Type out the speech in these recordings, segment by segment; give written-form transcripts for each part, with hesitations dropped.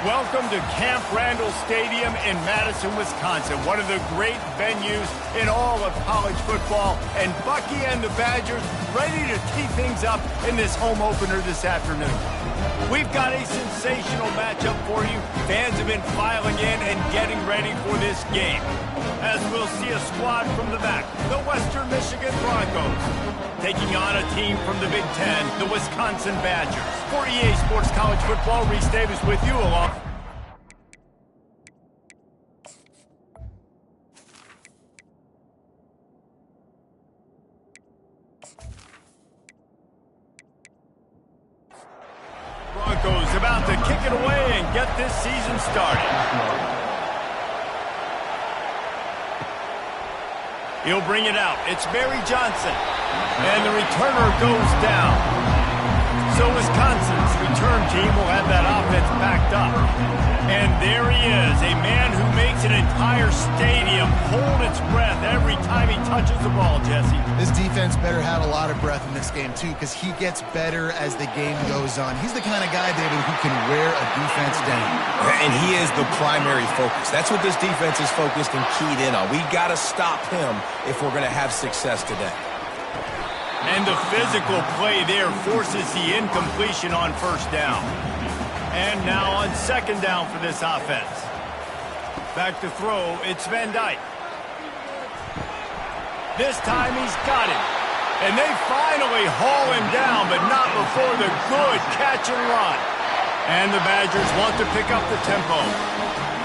Welcome to Camp Randall Stadium in Madison, Wisconsin, one of the great venues in all of college football. And Bucky and the Badgers ready to tee things up in this home opener this afternoon. We've got a sensational matchup for you. Fans have been filing in and getting ready for this game. As we'll see a squad from the back, the Western Michigan Broncos, taking on a team from the Big Ten, the Wisconsin Badgers. For EA Sports College Football, Reese Davis with you along. Broncos about to kick it away and get this season started. He'll bring it out. It's Barry Johnson. And the returner goes down. So Wisconsin's return team will have that offense backed up. And there he is, a man who makes an entire stadium hold its breath every time he touches the ball, Jesse. This defense better have a lot of breath in this game, too, because he gets better as the game goes on. He's the kind of guy, David, who can wear a defense down. And he is the primary focus. That's what this defense is focused and keyed in on. We got to stop him if we're going to have success today. And the physical play there forces the incompletion on first down. And now on second down for this offense. Back to throw, it's Van Dyke. This time he's got him. And they finally haul him down, but not before the good catch and run. And the Badgers want to pick up the tempo.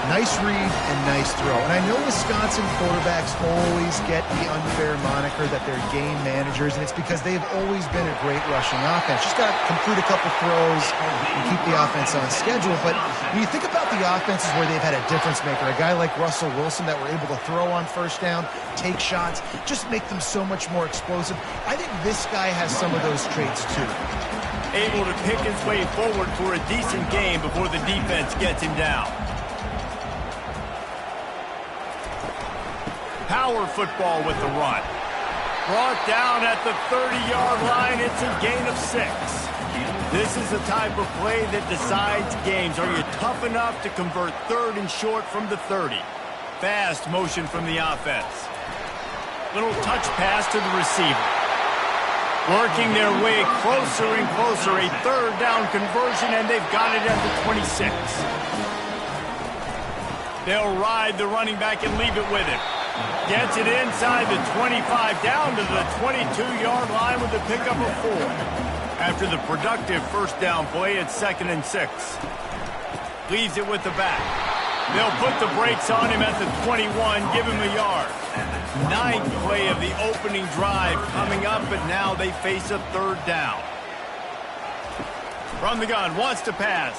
Nice read and nice throw. And I know Wisconsin quarterbacks always get the unfair moniker that they're game managers, and it's because they've always been a great rushing offense. Just got to complete a couple throws and keep the offense on schedule. But when you think about the offenses where they've had a difference maker, a guy like Russell Wilson that were able to throw on first down, take shots, just make them so much more explosive. I think this guy has some of those traits too. Able to pick his way forward for a decent game before the defense gets him down. Power football with the run. Brought down at the 30-yard line. It's a gain of 6. This is the type of play that decides games. Are you tough enough to convert third and short from the 30? Fast motion from the offense. Little touch pass to the receiver. Working their way closer and closer. A third down conversion, and they've got it at the 26. They'll ride the running back and leave it with him. Gets it inside the 25, down to the 22-yard line with the pickup of 4. After the productive first down play, it's 2nd and 6. Leaves it with the back. They'll put the brakes on him at the 21, give him a yard. 9th play of the opening drive coming up, but now they face a third down. From the gun, wants to pass.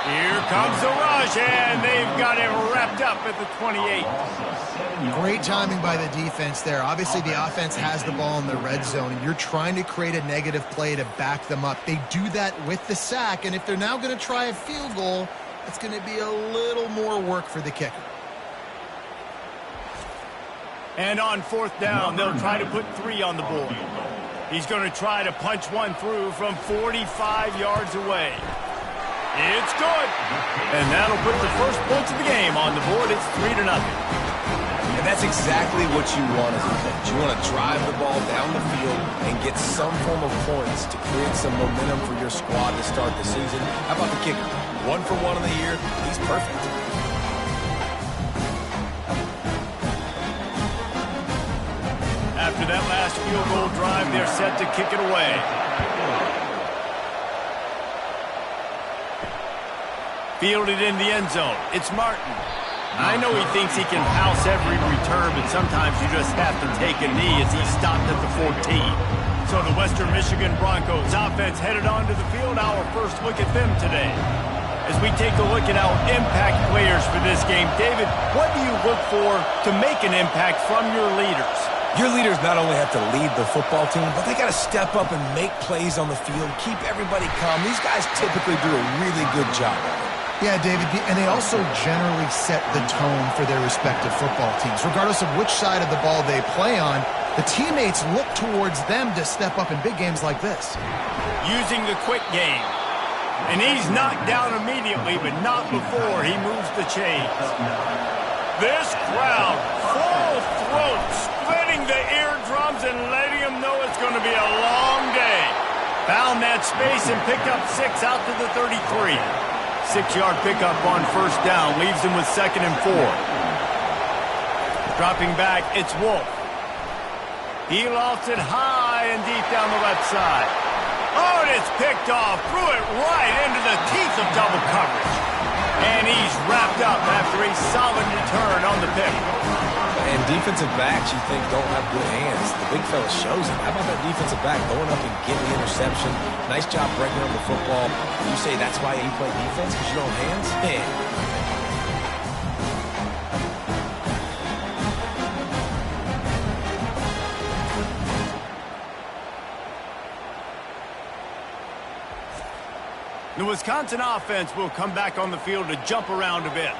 Here comes the rush, and they've got him wrapped up at the 28. Great timing by the defense there. Obviously, the offense has the ball in the red zone, and you're trying to create a negative play to back them up. They do that with the sack, and if they're now going to try a field goal, it's going to be a little more work for the kicker. And on 4th down, they'll try to put 3 on the board. He's going to try to punch one through from 45 yards away. It's good. And that'll put the first points of the game on the board. It's 3-0. And that's exactly what you want as a coach. You want to drive the ball down the field and get some form of points to create some momentum for your squad to start the season. How about the kicker? 1 for 1 on the year. He's perfect. After that last field goal drive, they're set to kick it away. Fielded in the end zone. It's Martin. I know he thinks he can house every return, but sometimes you just have to take a knee as he stopped at the 14. So the Western Michigan Broncos offense headed onto the field. Our first look at them today. As we take a look at our impact players for this game, David, what do you look for to make an impact from your leaders? Your leaders not only have to lead the football team, but they got to step up and make plays on the field, keep everybody calm. These guys typically do a really good job. Yeah, David, and they also generally set the tone for their respective football teams. Regardless of which side of the ball they play on, the teammates look towards them to step up in big games like this. Using the quick game. And he's knocked down immediately, but not before he moves the chains. This crowd, full throat, splitting the eardrums and letting them know it's going to be a long day. Found that space and picked up 6 out to the 33. 6-yard pickup on first down, leaves him with 2nd and 4. Dropping back, it's Wolf. He lost it high and deep down the left side. Oh, and it's picked off, threw it right into the teeth of double coverage. And he's wrapped up after a solid return on the pick. And defensive backs you think don't have good hands. The big fella shows it. How about that defensive back going up and getting the interception? Nice job breaking up the football. You say that's why you play defense, because you don't have hands? Man. The Wisconsin offense will come back on the field to jump around a bit.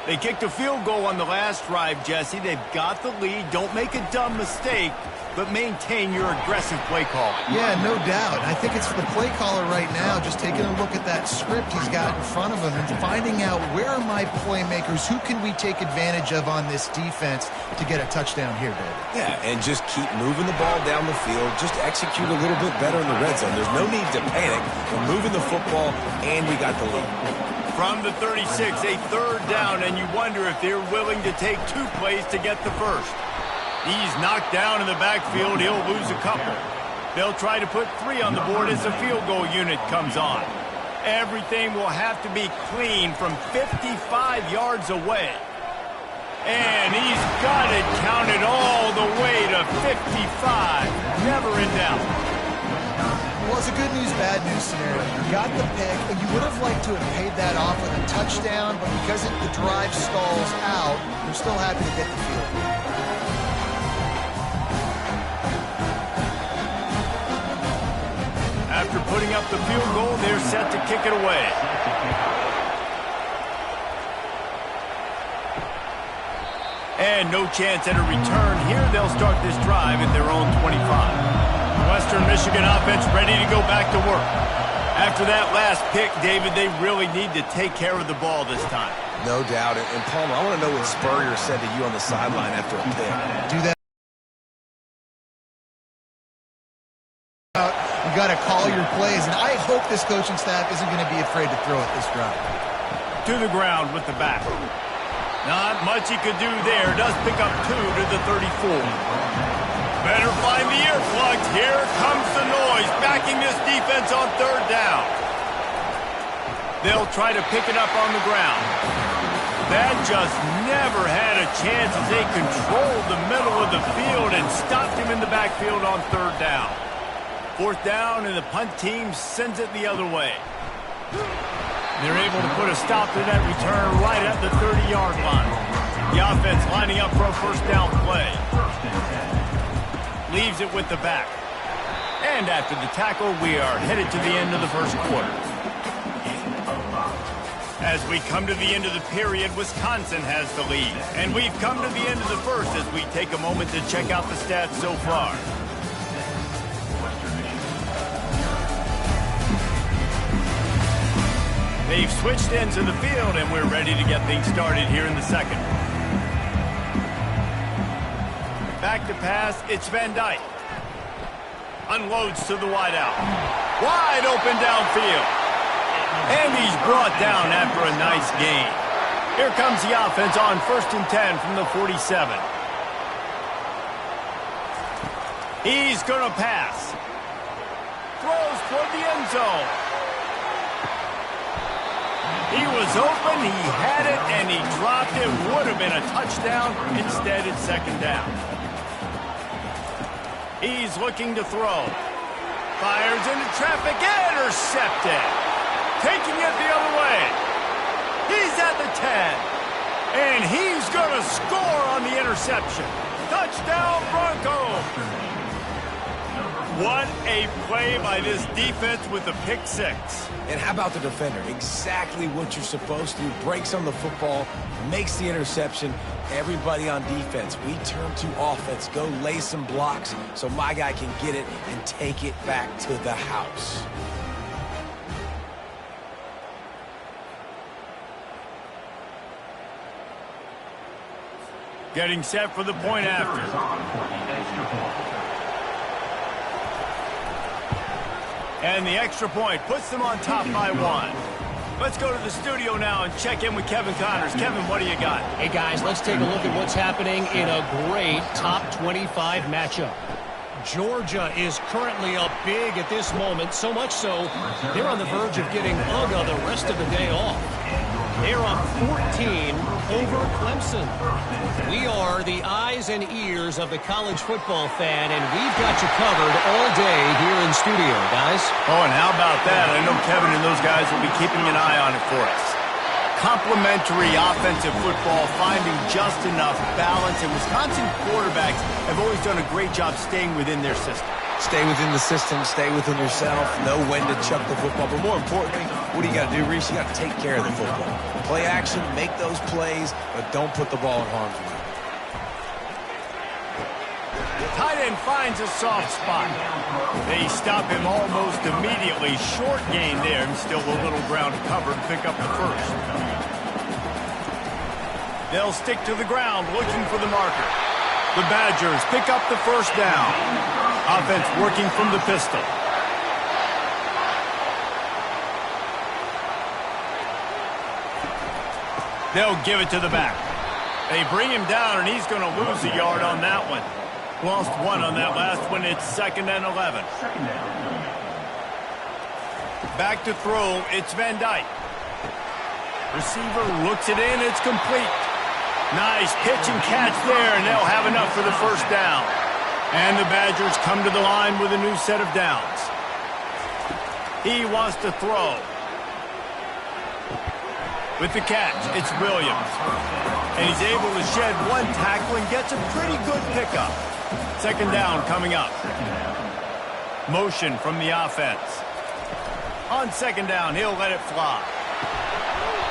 They kicked a field goal on the last drive, Jesse. They've got the lead. Don't make a dumb mistake, but maintain your aggressive play call. Yeah, no doubt. I think it's the play caller right now just taking a look at that script he's got in front of him and finding out where are my playmakers, who can we take advantage of on this defense to get a touchdown here, David. Yeah, and just keep moving the ball down the field. Just execute a little bit better in the red zone. There's no need to panic. We're moving the football, and we got the lead. From the 36, a 3rd down, and you wonder if they're willing to take 2 plays to get the first. He's knocked down in the backfield. He'll lose a couple. They'll try to put 3 on the board as the field goal unit comes on. Everything will have to be clean from 55 yards away. And he's got it counted all the way to 55. Never in doubt. Well, it's a good news, bad news scenario. You got the pick, and you would have liked to have paid that off with a touchdown, but because the drive stalls out, you're still happy to get the field. After putting up the field goal, they're set to kick it away. And no chance at a return here. They'll start this drive at their own 25. Western Michigan offense ready to go back to work. After that last pick, David, they really need to take care of the ball this time. No doubt. And Palmer, I want to know what Spurrier said to you on the sideline after a pick. Do that. You got to call your plays, and I hope this coaching staff isn't going to be afraid to throw it this drive. To the ground with the back. Not much he could do there. Does pick up 2 to the 34. Better find the earplugs. Here comes the noise, backing this defense on 3rd down. They'll try to pick it up on the ground. That just never had a chance as they controlled the middle of the field and stopped him in the backfield on 3rd down. 4th down, and the punt team sends it the other way. They're able to put a stop to that return right at the 30-yard line. The offense lining up for a first down play. Leaves it with the back. And after the tackle, we are headed to the end of the first quarter. As we come to the end of the period, Wisconsin has the lead. And we've come to the end of the first as we take a moment to check out the stats so far. They've switched into the field, and we're ready to get things started here in the second. Back to pass, it's Van Dyke. Unloads to the wideout. Wide open downfield. And he's brought down after a nice gain. Here comes the offense on 1st and 10 from the 47. He's going to pass. Throws toward the end zone. He was open, he had it, and he dropped it. Would have been a touchdown. Instead, it's 2nd down. He's looking to throw. Fires into traffic, intercepted. Taking it the other way. He's at the 10. And he's going to score on the interception. Touchdown, Broncos. What a play by this defense with the pick 6. And how about the defender? Exactly what you're supposed to do. Breaks on the football, makes the interception. Everybody on defense, we turn to offense. Go lay some blocks so my guy can get it and take it back to the house. Getting set for the point after. And the extra point puts them on top by 1. Let's go to the studio now and check in with Kevin Connors. Kevin, what do you got? Hey, guys, let's take a look at what's happening in a great top 25 matchup. Georgia is currently up big at this moment, so much so they're on the verge of getting UGA the rest of the day off. They're up 14 over Clemson. We are the eyes and ears of the college football fan, and we've got you covered all day here in studio, guys. Oh, and how about that? I know Kevin and those guys will be keeping an eye on it for us. Complementary offensive football, finding just enough balance, and Wisconsin quarterbacks have always done a great job staying within their system. Stay within the system, stay within yourself, know when to chuck the football. But more importantly, what do you got to do, Reese? You got to take care of the football. Play action, make those plays, but don't put the ball in harm's way. Tight end finds a soft spot. They stop him almost immediately. Short gain there, and still a little ground to cover to pick up the first. They'll stick to the ground, looking for the marker. The Badgers pick up the first down. Offense working from the pistol. They'll give it to the back. They bring him down, and he's going to lose a yard on that one. Lost 1 on that last one. It's 2nd and 11. Back to throw. It's Van Dyke. Receiver looks it in. It's complete. Nice pitch and catch there, and they'll have enough for the first down. And the Badgers come to the line with a new set of downs. He wants to throw. With the catch, it's Williams. And he's able to shed 1 tackle and gets a pretty good pickup. 2nd down coming up. Motion from the offense. On 2nd down, he'll let it fly.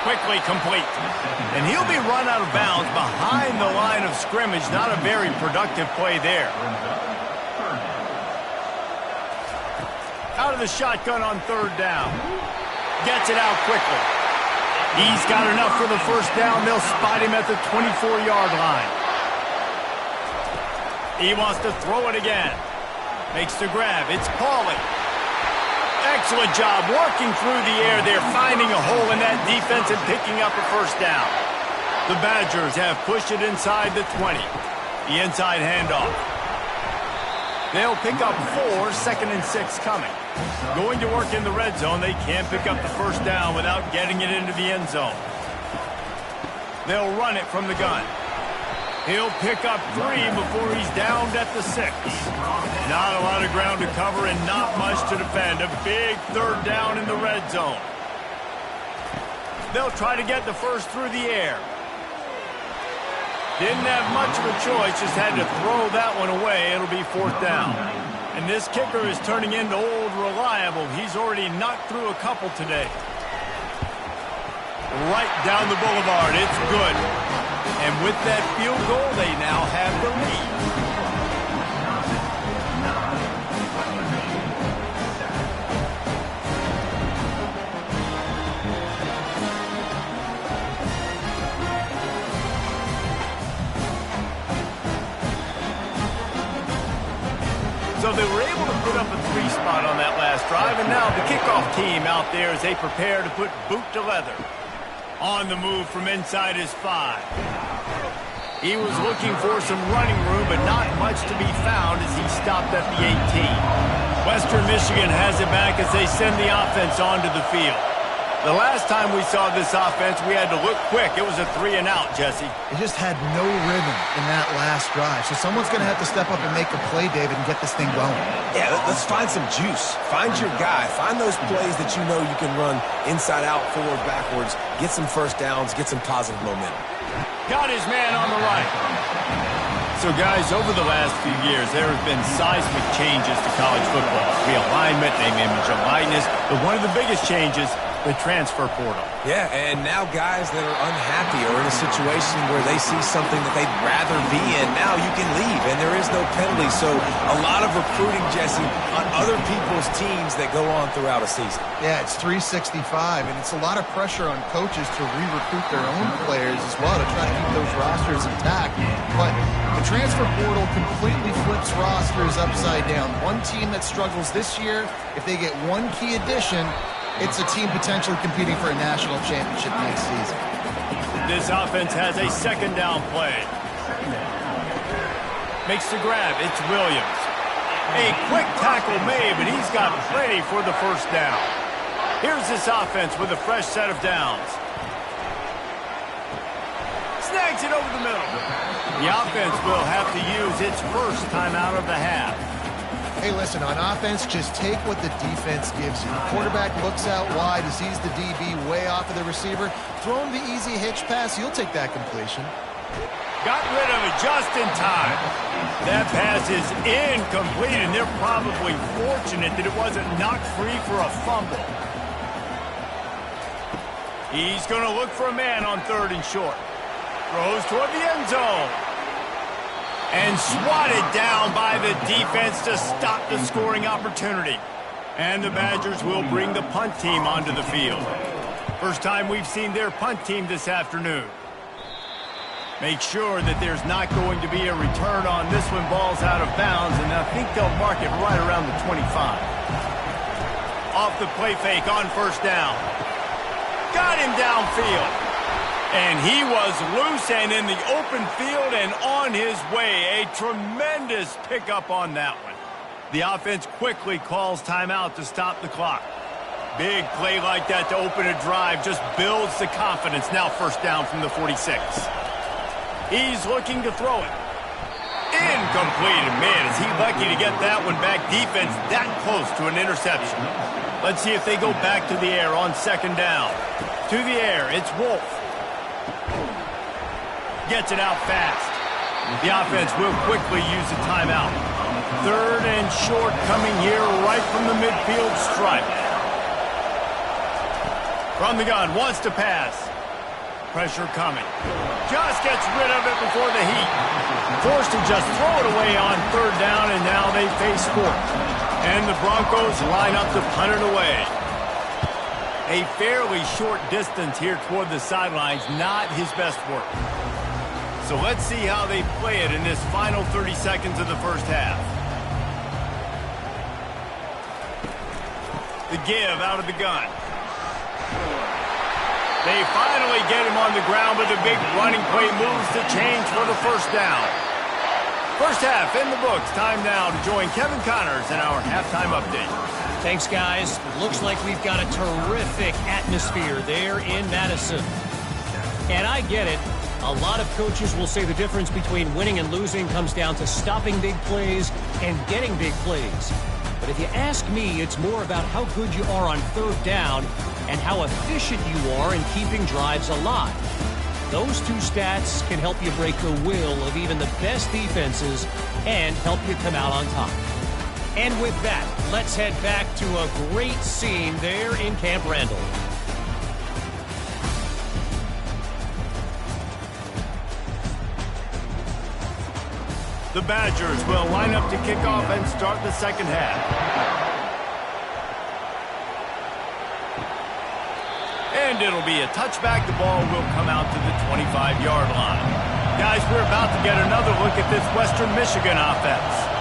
Quickly complete. And he'll be run out of bounds behind the line of scrimmage. Not a very productive play there. Out of the shotgun on 3rd down. Gets it out quickly. He's got enough for the first down. They'll spot him at the 24-yard line. He wants to throw it again. Makes the grab. It's Pauly. Excellent job working through the air there, finding a hole in that defense and picking up a first down. The Badgers have pushed it inside the 20. The inside handoff. They'll pick up 4, 2nd and 6 coming. Going to work in the red zone. They can't pick up the first down without getting it into the end zone. They'll run it from the gun. He'll pick up 3 before he's downed at the 6. Not a lot of ground to cover and not much to defend. A big 3rd down in the red zone. They'll try to get the first through the air. Didn't have much of a choice, just had to throw that one away. It'll be 4th down. And this kicker is turning into old reliable. He's already knocked through a couple today. Right down the boulevard. It's good. And with that field goal, they now have the lead. So they were able to put up a 3 spot on that last drive, and now the kickoff team out there as they prepare to put boot to leather. On the move from inside his 5. He was looking for some running room, but not much to be found as he stopped at the 18. Western Michigan has it back as they send the offense onto the field. The last time we saw this offense, we had to look quick. It was a 3 and out, Jesse. It just had no rhythm in that last drive. So someone's going to have to step up and make a play, David, and get this thing going. Yeah, let's find some juice. Find your guy. Find those plays that you know you can run inside out, forward, backwards. Get some first downs. Get some positive momentum. Got his man on the right. So, guys, over the last few years, there have been seismic changes to college football. Realignment, name, image, and likeness. But one of the biggest changes the transfer portal. Yeah, and now guys that are unhappy or in a situation where they see something that they'd rather be in, now you can leave, and there is no penalty. So a lot of recruiting, Jesse, on other people's teams that go on throughout a season. Yeah, it's 365, and it's a lot of pressure on coaches to re-recruit their own players as well to try to keep those rosters intact. But the transfer portal completely flips rosters upside down. One team that struggles this year, if they get one key addition, it's a team potentially competing for a national championship next season. This offense has a second down play. Makes the grab. It's Williams. A quick tackle made, but he's got plenty for the first down. Here's this offense with a fresh set of downs. Snags it over the middle. The offense will have to use its first timeout of the half. Hey, listen, on offense, just take what the defense gives you. The quarterback looks out wide, he sees the DB way off of the receiver. Throw him the easy hitch pass, you'll take that completion. Got rid of it just in time. That pass is incomplete, and they're probably fortunate that it wasn't knocked free for a fumble. He's going to look for a man on 3rd and short. Throws toward the end zone. And swatted down by the defense to stop the scoring opportunity. And the Badgers will bring the punt team onto the field. First time we've seen their punt team this afternoon. Make sure that there's not going to be a return on this one. Ball's out of bounds, and I think they'll mark it right around the 25. Off the play fake on first down. Got him downfield. And he was loose and in the open field and on his way. A tremendous pickup on that one. The offense quickly calls timeout to stop the clock. Big play like that to open a drive just builds the confidence. Now first down from the 46. He's looking to throw it. Incomplete. And man, is he lucky to get that one back. Defense that close to an interception. Let's see if they go back to the air on second down. To the air, it's Wolf. Gets it out fast. The offense will quickly use a timeout. 3rd and short coming here right from the midfield stripe. From the gun, wants to pass. Pressure coming. Just gets rid of it before the heat. Forced to just throw it away on 3rd down, and now they face 4th. And the Broncos line up to punt it away. A fairly short distance here toward the sidelines, not his best work. So let's see how they play it in this final 30 seconds of the first half. The give out of the gun. They finally get him on the ground, but the big running play moves the change for the first down. First half in the books. Time now to join Kevin Connors in our halftime update. Thanks, guys. Looks like we've got a terrific atmosphere there in Madison. And I get it. A lot of coaches will say the difference between winning and losing comes down to stopping big plays and getting big plays. But if you ask me, it's more about how good you are on 3rd down and how efficient you are in keeping drives alive. Those two stats can help you break the will of even the best defenses and help you come out on top. And with that, let's head back to a great scene there in Camp Randall. The Badgers will line up to kick off and start the second half. And it'll be a touchback. The ball will come out to the 25-yard line. Guys, we're about to get another look at this Western Michigan offense.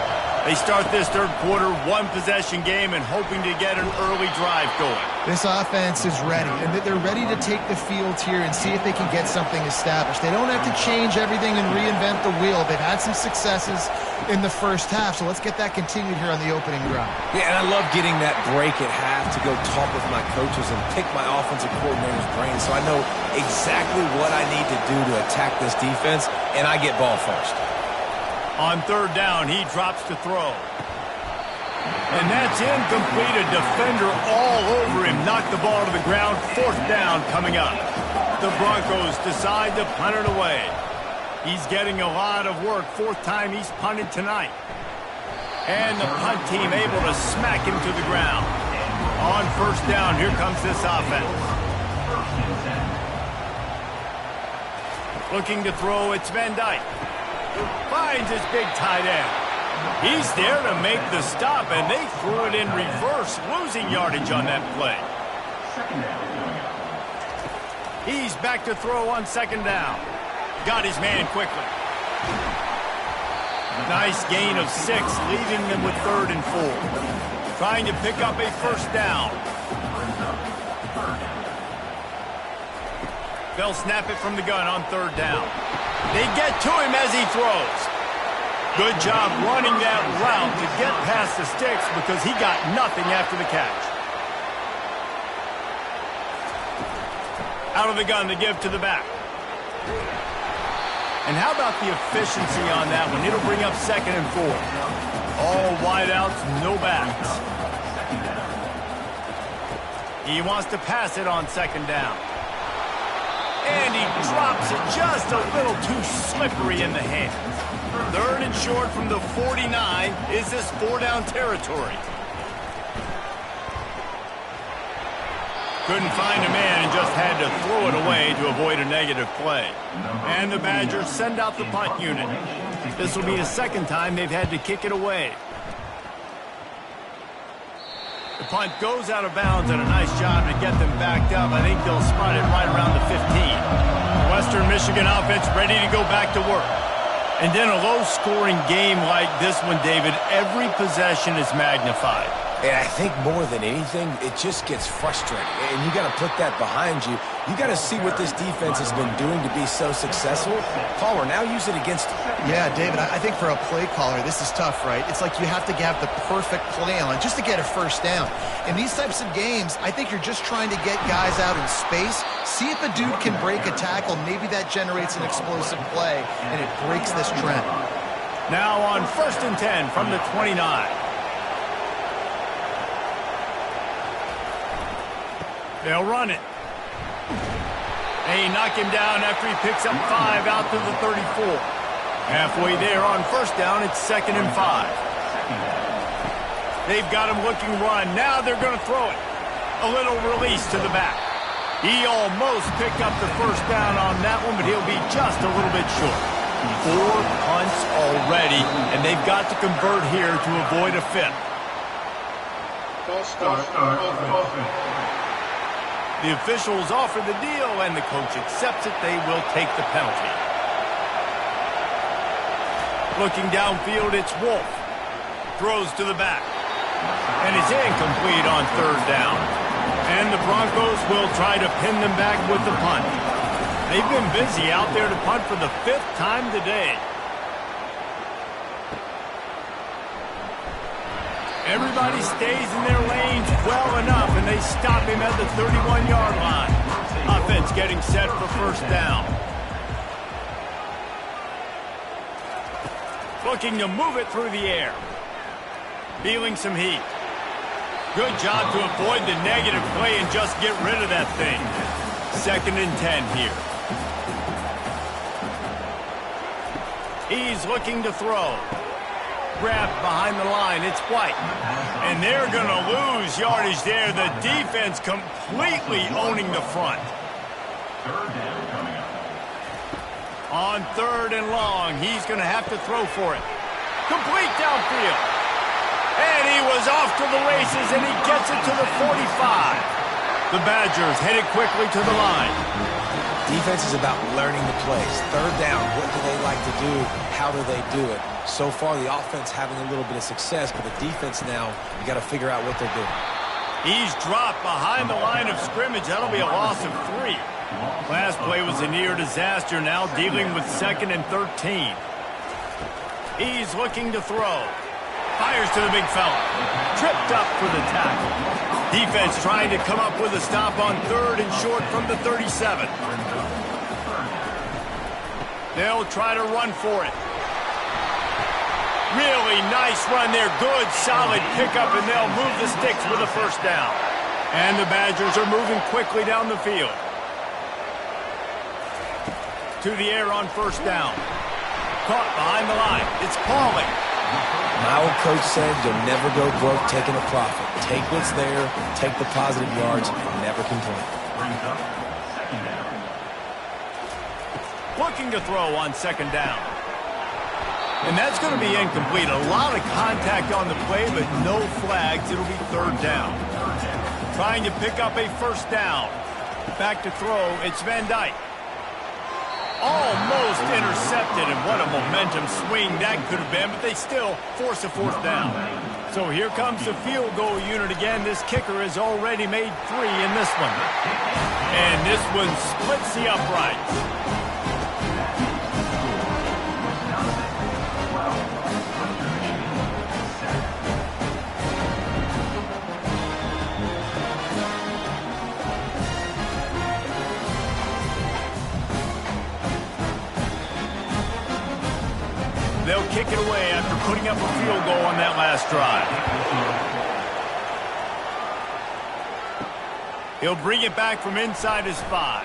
They start this 3rd quarter, 1-possession game, and hoping to get an early drive going. This offense is ready, and they're ready to take the field here and see if they can get something established. They don't have to change everything and reinvent the wheel. They've had some successes in the first half, so let's get that continued here on the opening drive. Yeah, and I love getting that break at half to go talk with my coaches and pick my offensive coordinator's brain so I know exactly what I need to do to attack this defense, and I get ball first. On 3rd down, he drops to throw. And that's incomplete. A defender all over him. Knocked the ball to the ground. 4th down coming up. The Broncos decide to punt it away. He's getting a lot of work. 4th time he's punted tonight. And the punt team able to smack him to the ground. On 1st first down. Here comes this offense. Looking to throw, it's Van Dyke. Finds his big tight end. He's there to make the stop, and they threw it in reverse, losing yardage on that play. He's back to throw on second down. Got his man quickly. Nice gain of 6, leaving them with 3rd and 4. Trying to pick up a first down. They'll snap it from the gun on 3rd down. They get to him as he throws. Good job running that route to get past the sticks because he got nothing after the catch. Out of the gun to give to the back. And how about the efficiency on that one? It'll bring up 2nd and 4. All wideouts, no backs. He wants to pass it on 2nd down. And he drops it just a little too slippery in the hands. 3rd and short from the 49. Is this 4-down territory? Couldn't find a man and just had to throw it away to avoid a negative play. And the Badgers send out the punt unit. This will be the 2nd time they've had to kick it away. The punt goes out of bounds, and a nice job to get them backed up. I think they'll spot it right around the 15. Western Michigan offense ready to go back to work. And then a low-scoring game like this one, David, every possession is magnified. And I think more than anything, it just gets frustrating. And you got to put that behind you. You got to see what this defense has been doing to be so successful. Caller, now use it against them. Yeah, David, I think for a play caller, this is tough, right? It's like you have to have the perfect play on just to get a first down. In these types of games, I think you're just trying to get guys out in space, see if a dude can break a tackle. Maybe that generates an explosive play, and it breaks this trend. Now on 1st and 10 from the 29. They'll run it. They knock him down after he picks up 5 out to the 34. Halfway there on 1st down, it's 2nd and 5. They've got him looking run. Now they're going to throw it. A little release to the back. He almost picked up the first down on that one, but he'll be just a little bit short. 4 punts already, and they've got to convert here to avoid a 5th. The officials offer the deal, and the coach accepts it. They will take the penalty. Looking downfield, it's Wolf. Throws to the back. And it's incomplete on 3rd down. And the Broncos will try to pin them back with the punt. They've been busy out there to punt for the 5th time today. Everybody stays in their lanes well enough, and they stop him at the 31-yard line. Offense getting set for 1st down. Looking to move it through the air. Feeling some heat. Good job to avoid the negative play and just get rid of that thing. 2nd and 10 here. He's looking to throw. Grabbed behind the line, it's White. And they're going to lose yardage there. The defense completely owning the front. On 3rd and long, he's going to have to throw for it. Complete downfield. And he was off to the races, and he gets it to the 45. The Badgers headed quickly to the line. Defense is about learning the plays. 3rd down, what do they like to do? How do they do it? So far, the offense having a little bit of success, but the defense now, you got to figure out what they're doing. He's dropped behind the line of scrimmage. That'll be a loss of 3. Last play was a near disaster, now dealing with 2nd and 13. He's looking to throw. Fires to the big fella. Tripped up for the tackle. Defense trying to come up with a stop on 3rd and short from the 37. They'll try to run for it. Really nice run there. Good, solid pickup, and they'll move the sticks with a 1st down. And the Badgers are moving quickly down the field. To the air on 1st down. Caught behind the line. It's Pauling. My old coach said you'll never go broke taking a profit. Take what's there, take the positive yards, and never complain. Looking to throw on second down. And that's going to be incomplete. A lot of contact on the play, but no flags. It'll be third down. Trying to pick up a first down. Back to throw, it's Van Dyke. Almost intercepted, and what a momentum swing that could have been, but they still force a fourth down. So here comes the field goal unit again. This kicker has already made 3 in this one. And this one splits the uprights. They'll kick it away after putting up a field goal on that last drive. He'll bring it back from inside his 5.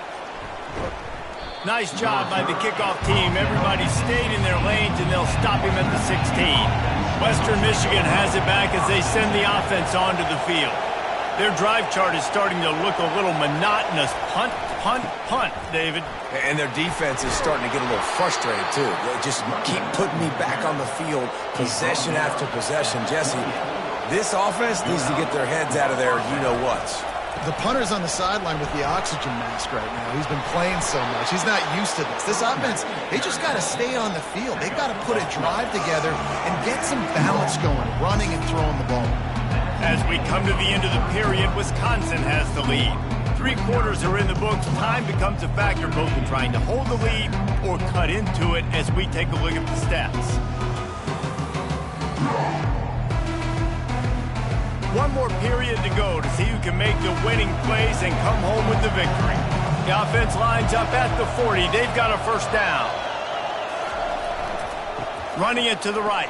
Nice job by the kickoff team. Everybody stayed in their lanes, and they'll stop him at the 16. Western Michigan has it back as they send the offense onto the field. Their drive chart is starting to look a little monotonous. Punt, punt, punt, David. And their defense is starting to get a little frustrated, too. They just keep putting me back on the field, possession after possession. Jesse, this offense needs to get their heads out of there, you-know-whats. The punter's on the sideline with the oxygen mask right now. He's been playing so much. He's not used to this. This offense, they just got to stay on the field. They've got to put a drive together and get some balance going, running and throwing the ball. As we come to the end of the period, Wisconsin has the lead. 3 quarters are in the books. Time becomes a factor both in trying to hold the lead or cut into it as we take a look at the stats. One more period to go to see who can make the winning plays and come home with the victory. The offense lines up at the 40. They've got a first down. Running it to the right.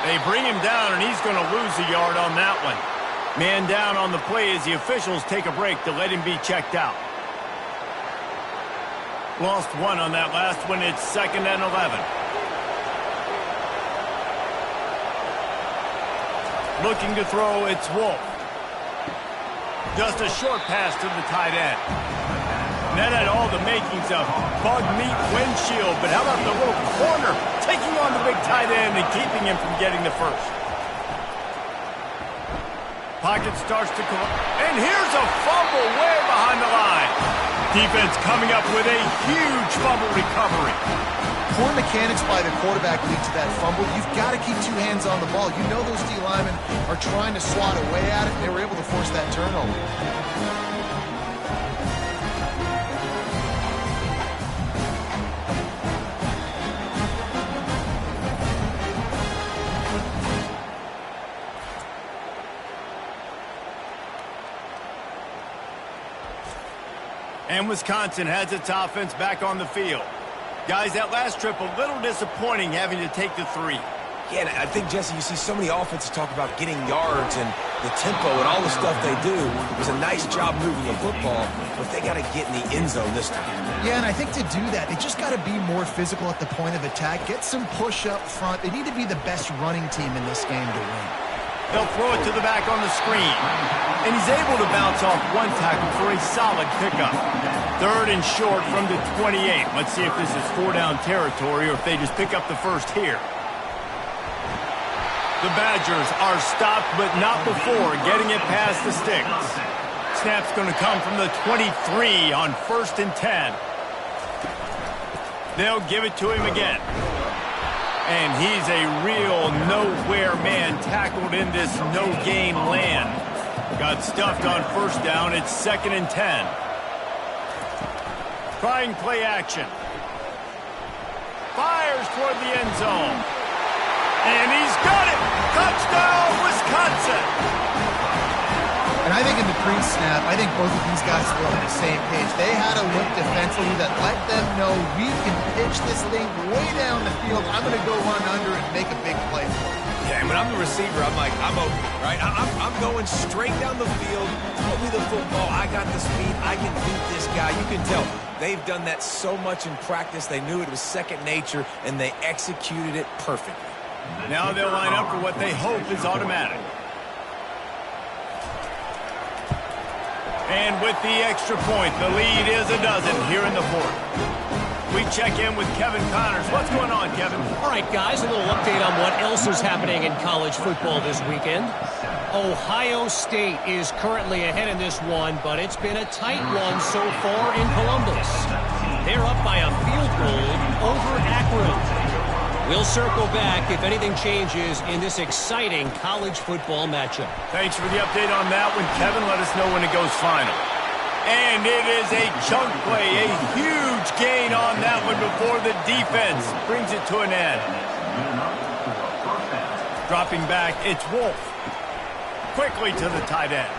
They bring him down, and he's going to lose a yard on that one. Man down on the play as the officials take a break to let him be checked out. Lost 1 on that last one. It's 2nd and 11. Looking to throw, it's Wolf. Just a short pass to the tight end. That had all the makings of bug meat windshield, but how about the little corner taking on the big tight end and keeping him from getting the first? Pocket starts to collapse, and here's a fumble way behind the line. Defense coming up with a huge fumble recovery. Poor mechanics by the quarterback lead to that fumble. You've got to keep 2 hands on the ball. You know those D linemen are trying to swat away at it, and they were able to force that turnover. And Wisconsin has its offense back on the field. Guys, that last trip a little disappointing having to take the 3. Yeah, and I think, Jesse, you see so many offenses talk about getting yards and the tempo and all the stuff they do. It was a nice job moving the football, but they got to get in the end zone this time. Yeah, and I think to do that, they just got to be more physical at the point of attack, get some push up front. They need to be the best running team in this game to win. They'll throw it to the back on the screen. And he's able to bounce off 1 tackle for a solid pickup. 3rd and short from the 28. Let's see if this is 4-down territory or if they just pick up the first here. The Badgers are stopped, but not before getting it past the sticks. Snap's going to come from the 23 on 1st and 10. They'll give it to him again. And he's a real nowhere man tackled in this no-gain land. Got stuffed on 1st down. It's 2nd and 10. Trying play action. Fires toward the end zone. And he's got it! Touchdown, Wisconsin! And I think in the pre-snap, I think both of these guys were on the same page. They had a look defensively that let them know we can pitch this thing way down the field. I'm going to go run under and make a big play for it. Yeah, and when I'm the receiver, I'm like, I'm open, right? I'm going straight down the field. Throw me the football. I got the speed. I can beat this guy. You can tell they've done that so much in practice. They knew it was second nature, and they executed it perfectly. Now they'll line up for what they hope is automatic. And with the extra point, the lead is a dozen here in the fourth. We check in with Kevin Connors. What's going on, Kevin? All right, guys, a little update on what else is happening in college football this weekend. Ohio State is currently ahead in this one, but it's been a tight one so far in Columbus. They're up by a field goal over Akron. We'll circle back if anything changes in this exciting college football matchup. Thanks for the update on that one, Kevin. Let us know when it goes final. And it is a chunk play, a huge gain on that one before the defense brings it to an end. Dropping back, it's Wolf. Quickly to the tight end.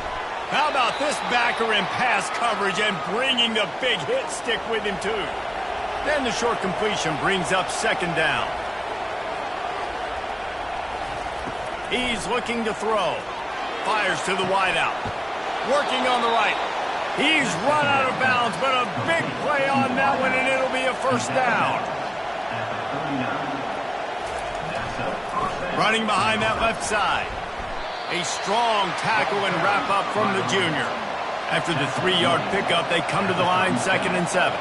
How about this backer in pass coverage and bringing the big hit stick with him too. Then the short completion brings up second down. He's looking to throw. Fires to the wideout. Working on the right. He's run out of bounds, but a big play on that one, and it'll be a first down. Running behind that left side. A strong tackle and wrap up from the junior. After the 3-yard pickup, they come to the line 2nd and 7.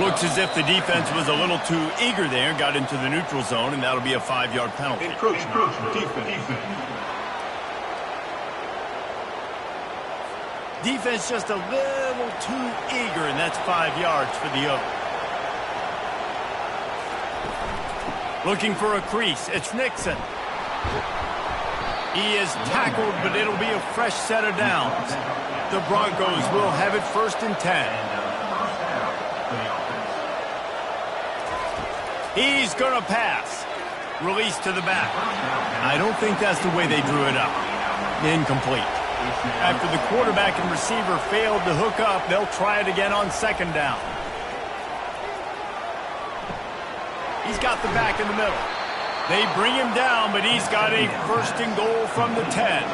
Looks as if the defense was a little too eager there, got into the neutral zone, and that'll be a 5-yard penalty. Defense just a little too eager, and that's 5 yards for the Oak. Looking for a crease, it's Nixon. He is tackled, but it'll be a fresh set of downs. The Broncos will have it 1st and 10. He's going to pass. Release to the back. I don't think that's the way they drew it up. Incomplete. After the quarterback and receiver failed to hook up, they'll try it again on 2nd down. He's got the back in the middle. They bring him down, but he's got a 1st and goal from the 10.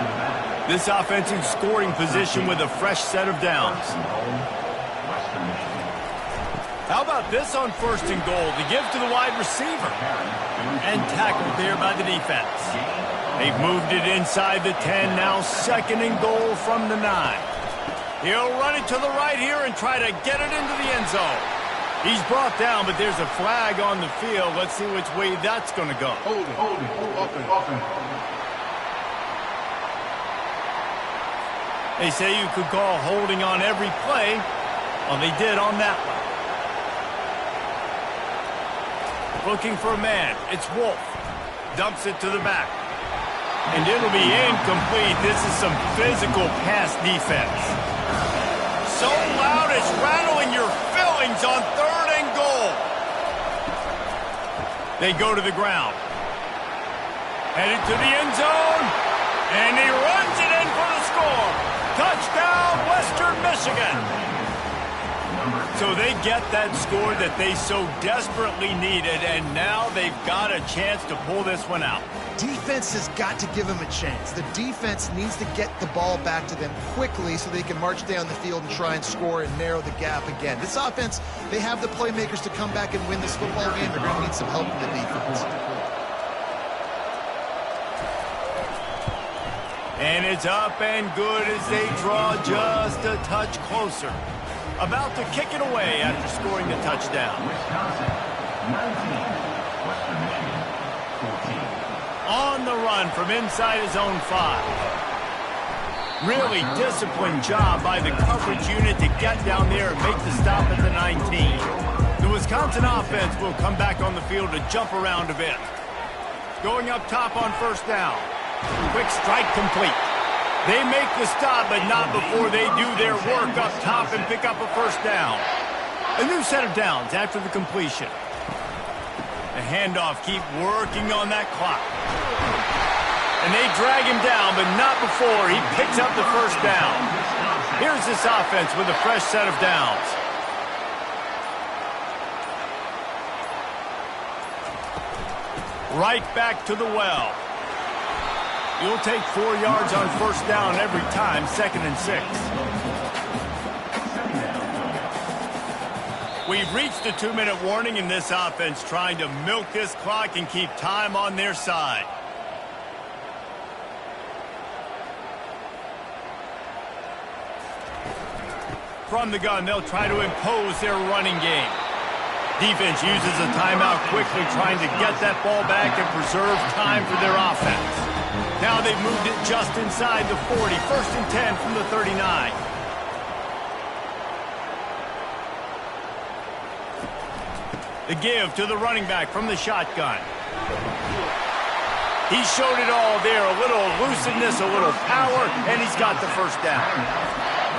This offense in scoring position with a fresh set of downs. How about this on 1st and goal? To give to the wide receiver. And tackled there by the defense. They've moved it inside the 10. Now 2nd and goal from the 9. He'll run it to the right here and try to get it into the end zone. He's brought down, but there's a flag on the field. Let's see which way that's going to go. Hold it. They say you could call holding on every play. Well, they did on that one. Looking for a man. It's Wolf. Dumps it to the back. And it'll be incomplete. This is some physical pass defense. So loud it's rattling your fillings on 3rd and goal. They go to the ground. Headed to the end zone. And he runs it in for the score. Touchdown, Western Michigan. So they get that score that they so desperately needed, and now they've got a chance to pull this one out. Defense has got to give them a chance. The defense needs to get the ball back to them quickly so they can march down the field and try and score and narrow the gap again. This offense, they have the playmakers to come back and win this football game. They're going to need some help from the defense. And it's up and good as they draw just a touch closer. About to kick it away after scoring the touchdown. On the run from inside his own 5. Really disciplined job by the coverage unit to get down there and make the stop at the 19. The Wisconsin offense will come back on the field to jump around a bit. Going up top on 1st down. Quick strike complete. They make the stop, but not before they do their work up top and pick up a 1st down. A new set of downs after the completion. The handoff keep working on that clock. And they drag him down, but not before he picks up the 1st down. Here's this offense with a fresh set of downs. Right back to the well. You'll take 4 yards on 1st down every time, 2nd and 6. We've reached the 2-minute warning in this offense, trying to milk this clock and keep time on their side. From the gun, they'll try to impose their running game. Defense uses a timeout quickly, trying to get that ball back and preserve time for their offense. Now they've moved it just inside the 40, 1st and 10 from the 39. The give to the running back from the shotgun. He showed it all there, a little elusiveness, a little power, and he's got the first down.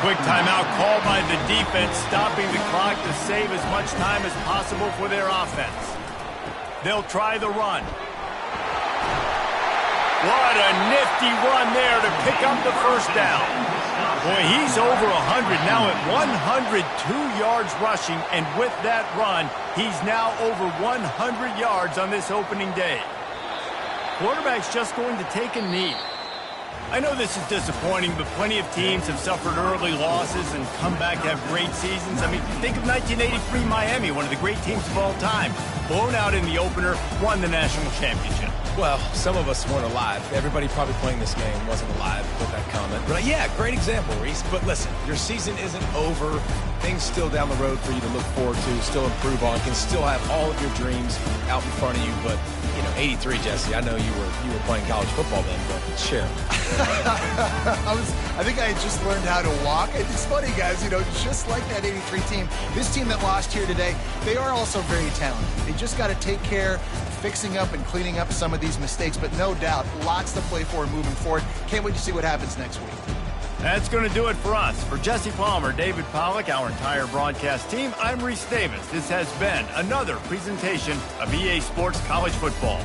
Quick timeout called by the defense, stopping the clock to save as much time as possible for their offense. They'll try the run. What a nifty run there to pick up the first down. Boy, he's over 100 now at 102 yards rushing, and with that run, he's now over 100 yards on this opening day. Quarterback's just going to take a knee. I know this is disappointing, but plenty of teams have suffered early losses and come back to have great seasons. I mean, think of 1983 Miami, one of the great teams of all time. Blown out in the opener, won the national championship. Well, some of us weren't alive. Everybody probably playing this game wasn't alive with that comment. But yeah, great example, Reese. But listen, your season isn't over. Things still down the road for you to look forward to, still improve on, can still have all of your dreams out in front of you. But, you know, 83, Jesse, I know you were playing college football then, but share. I think I had just learned how to walk. It's funny, guys, you know, just like that 83 team, this team that lost here today, they are also very talented. They just got to take care of fixing up and cleaning up some of these mistakes, but no doubt, lots to play for moving forward. Can't wait to see what happens next week. That's going to do it for us. For Jesse Palmer, David Pollack, our entire broadcast team, I'm Reese Davis. This has been another presentation of EA Sports College Football.